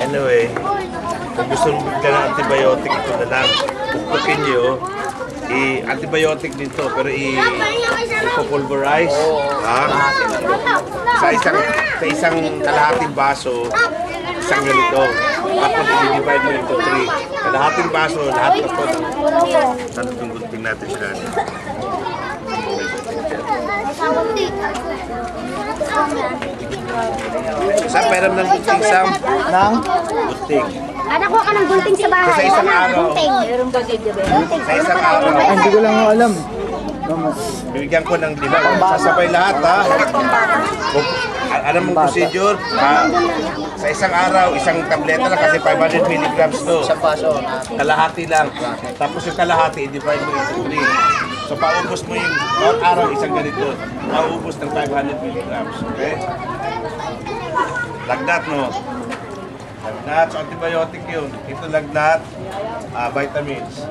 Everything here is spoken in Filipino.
Anyway, kung gusto mo bigla ng antibiotic, ito na lang. Pupukin nyo, antibiotic dito, pero i-pulverize. Sa isang kalahating baso, isang ganito. Tapos i-divide mo into 3. Kalahating baso, lahat na po. Tatutunggunting natin siya. Sa pairam ng gunting, Sam? Nang? Gunting. Nakuha ka ng gunting sa bahay. Sa isang araw. Meron ba dito? Sa isang araw. Hindi ko lang alam. Bibigyan ko ng 5. Sasabay lahat, ha? Alam mong procedure? Sa isang araw, isang tableta lang kasi 500 milligrams to. Isang baso. Kalahati lang. Tapos yung kalahati, i-divide mo into 3. So, paubos mo yung bawat araw, isang ganito. Paubos ng 500 milligrams. Okay? Lagnat, no? Lagnat, so antibiotic yun. Ito lagnat, vitamins.